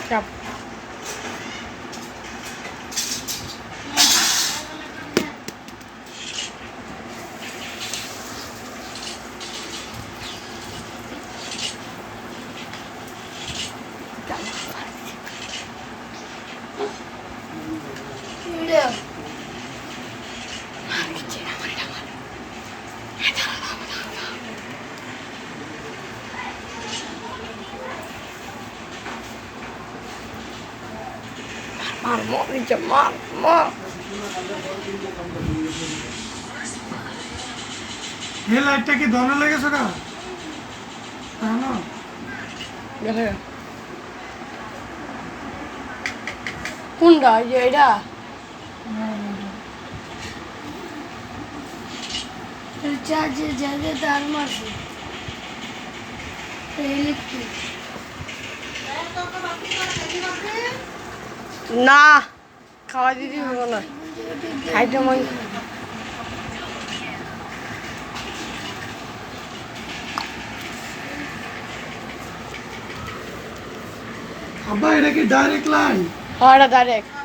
চাপ মার মরিচে মার মার এই লাইটটা কি ধরে লেগেছে না জানো দেখে কোনটা এই যে এটা চার্জে জায়গা তার মারছে ইলেকট্রিক না খাওয়া দিতে হবে না খাইতে মন আব্বা এটা কি ডাইরেক্ট লাইন হয় না ডাইরেক্ট